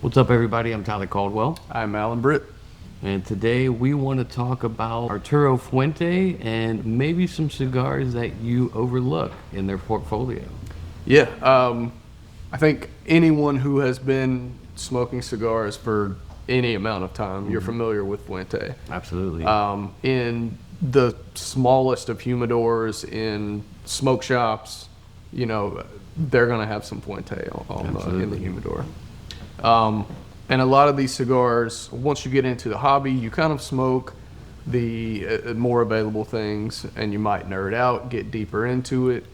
What's up, everybody? I'm Tyler Caldwell. I'm Alan Britt. And today we want to talk about Arturo Fuente and maybe some cigars that you overlook in their portfolio. Yeah, I think anyone who has been smoking cigars for any amount of time, you're familiar with Fuente. Absolutely. In the smallest of humidors, in smoke shops, they're going to have some Fuente in the humidor. And a lot of these cigars, once you get into the hobby, you kind of smoke the more available things, and you might nerd out, get deeper into it.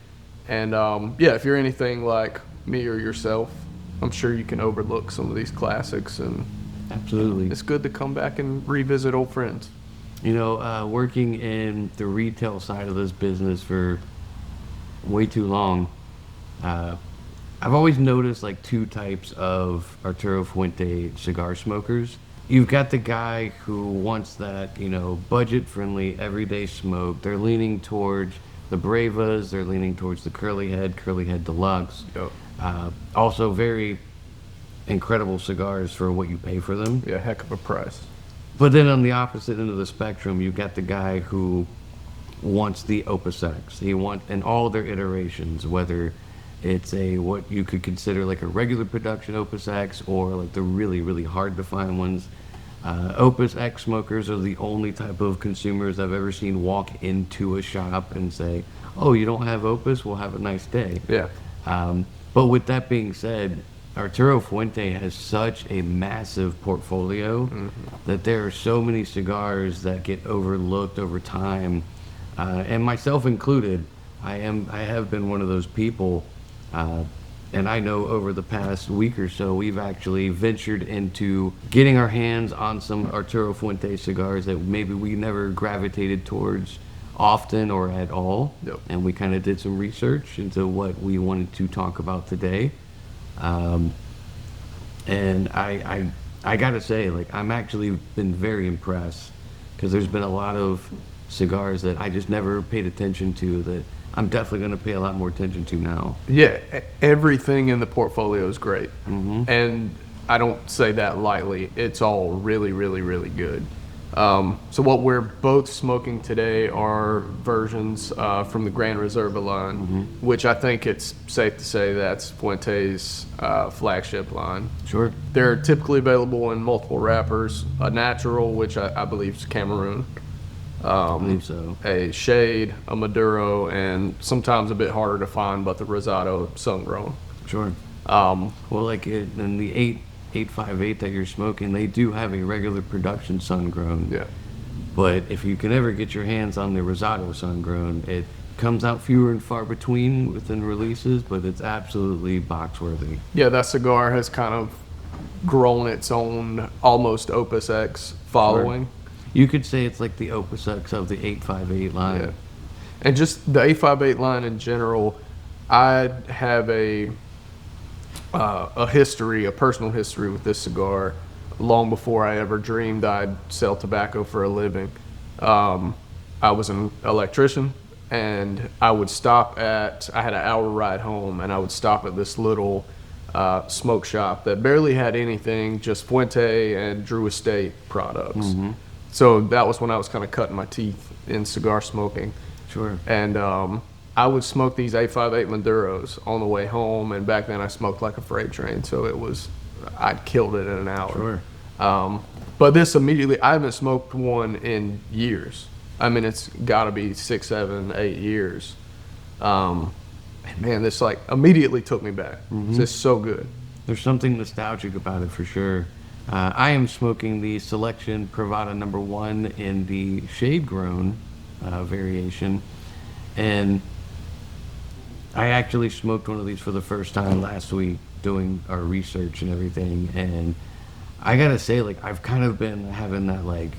And if you're anything like me or yourself, I'm sure you can overlook some of these classics. And absolutely, it's good to come back and revisit old friends. Working in the retail side of this business for way too long, I've always noticed like two types of Arturo Fuente cigar smokers. You've got the guy who wants that, budget-friendly, everyday smoke. They're leaning towards the Bravas. They're leaning towards the Curly Head Deluxe. Yep. Also very incredible cigars for what you pay for them. Yeah, heck of a price. But then on the opposite end of the spectrum, you've got the guy who wants the Opus X. He wants, in all their iterations, whether it's what you could consider like a regular production Opus X or like the really, really hard to find ones. Opus X smokers are the only type of consumers I've ever seen walk into a shop and say, "Oh, you don't have Opus? Well, have a nice day." Yeah. But with that being said, Arturo Fuente has such a massive portfolio that there are so many cigars that get overlooked over time, and myself included. I have been one of those people. And I know over the past week or so, we've actually ventured into getting our hands on some Arturo Fuente cigars that maybe we never gravitated towards often or at all. Yep. And we kind of did some research into what we wanted to talk about today. And I gotta say, like, I'm actually been very impressed because there's been a lot of cigars that I just never paid attention to that I'm definitely going to pay a lot more attention to now. Yeah, everything in the portfolio is great. Mm-hmm. And I don't say that lightly. It's all really, really, really good. So what we're both smoking today are versions from the Gran Reserva line, which I think it's safe to say that's Fuente's flagship line. Sure. They're typically available in multiple wrappers, a natural, which I believe is Cameroon. I believe so. A shade, a Maduro, and sometimes a bit harder to find, but the Rosado sun-grown. Sure. Well, like in the 858 that you're smoking, they do have a regular production sun-grown. Yeah. But if you can ever get your hands on the Rosado sun-grown, it comes out fewer and far between within releases, but it's absolutely box-worthy. Yeah, that cigar has kind of grown its own almost Opus X following. Sure. You could say it's like the Opus X of the 858 line. Yeah. And just the 858 line in general, I have a history, a personal history with this cigar long before I ever dreamed I'd sell tobacco for a living. I was an electrician, and I would stop I had an hour ride home, and I would stop at this little smoke shop that barely had anything, just Fuente and Drew Estate products. Mm-hmm. So that was when I was kind of cutting my teeth in cigar smoking. Sure. And I would smoke these 858 Maduros on the way home, and back then I smoked like a freight train, so I'd killed it in an hour. Sure. But this immediately, I haven't smoked one in years. I mean, it's got to be 6, 7, 8 years. And man, this like immediately took me back. It's just so good. There's something nostalgic about it for sure. I am smoking the Selection Privada number 1 in the shade grown variation, and I actually smoked one of these for the first time last week doing our research and everything, and I gotta say, like, I've kind of been having that like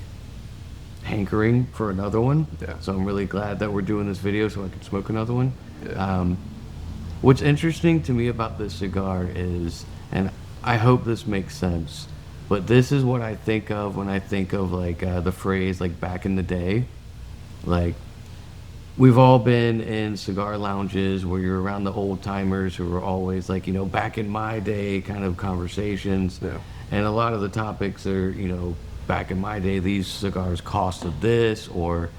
hankering for another one. Yeah. So I'm really glad that we're doing this video so I can smoke another one. Yeah. What's interesting to me about this cigar is, and I hope this makes sense, but this is what I think of when I think of like the phrase like back in the day. Like, we've all been in cigar lounges where you're around the old timers who were always like, back in my day kind of conversations. Yeah. And a lot of the topics are, back in my day, these cigars costed this, or,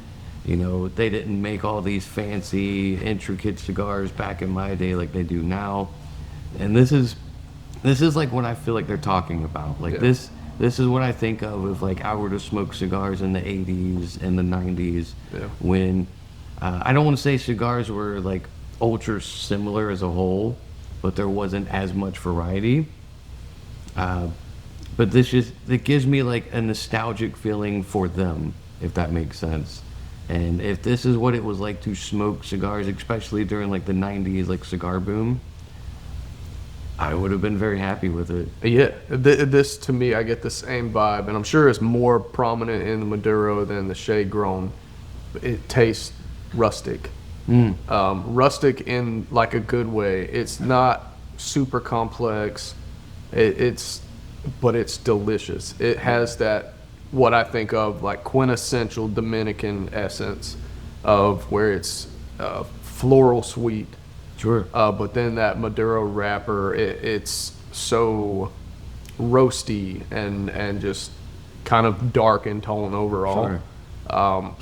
they didn't make all these fancy, intricate cigars back in my day like they do now. And this is like what I feel like they're talking about. Like this is what I think of if like I were to smoke cigars in the 80s and the 90s, when I don't want to say cigars were like ultra similar as a whole, but there wasn't as much variety. But it gives me like a nostalgic feeling for them, if that makes sense. And if this is what it was like to smoke cigars, especially during like the 90s, like cigar boom, I would have been very happy with it. Yeah, this to me, I get the same vibe, and I'm sure it's more prominent in the Maduro than the shade grown. It tastes rustic. Rustic in like a good way. It's not super complex. But it's delicious. It has that, what I think of like quintessential Dominican essence of where it's floral sweet. Sure. But then that Maduro wrapper, it's so roasty and just kind of dark in tone overall. Sure.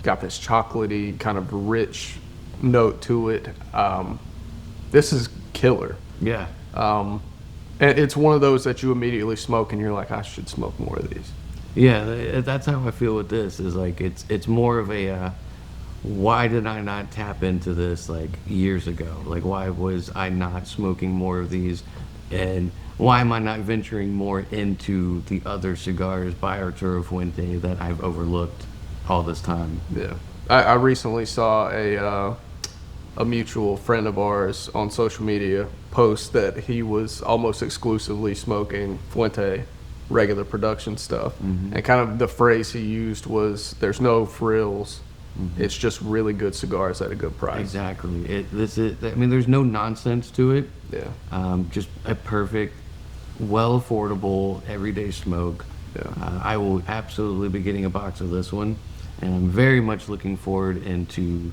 Got this chocolatey kind of rich note to it. This is killer. Yeah. And it's one of those that you immediately smoke and you're like, I should smoke more of these. Yeah, that's how I feel with this. Is like it's more of a why did I not tap into this like years ago? Like why was I not smoking more of these, and why am I not venturing more into the other cigars by Arturo Fuente that I've overlooked all this time? Yeah, I recently saw a mutual friend of ours on social media post that he was almost exclusively smoking Fuente regular production stuff. And kind of the phrase he used was, there's no frills, it's just really good cigars at a good price. Exactly. There's no nonsense to it. Yeah. Just a perfect, well affordable everyday smoke. Yeah. I will absolutely be getting a box of this one, and I'm very much looking forward into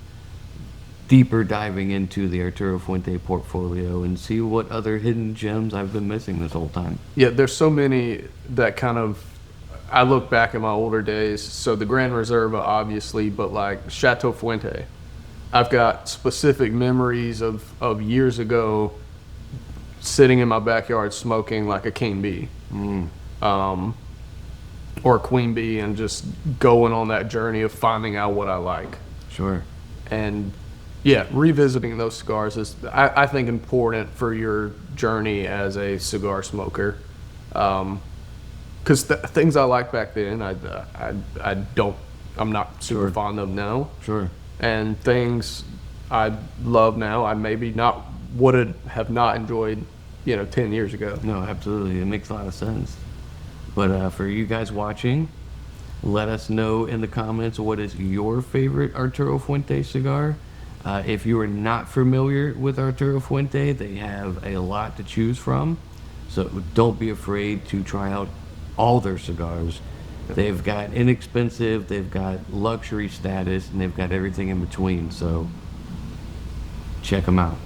deeper diving into the Arturo Fuente portfolio and see what other hidden gems I've been missing this whole time. Yeah, there's so many that kind of, I look back at my older days, so the Gran Reserva obviously, but like Chateau Fuente, I've got specific memories of years ago sitting in my backyard smoking like a King Bee or a Queen Bee, and just going on that journey of finding out what I like. Sure. And yeah, revisiting those cigars is, I think, important for your journey as a cigar smoker. Because things I liked back then, I'm not super fond of now. Sure. And things I love now, I maybe would have not enjoyed, 10 years ago. No, absolutely. It makes a lot of sense. But for you guys watching, let us know in the comments what is your favorite Arturo Fuente cigar. If you are not familiar with Arturo Fuente, they have a lot to choose from. So don't be afraid to try out all their cigars. They've got inexpensive, they've got luxury status, and they've got everything in between. So check them out.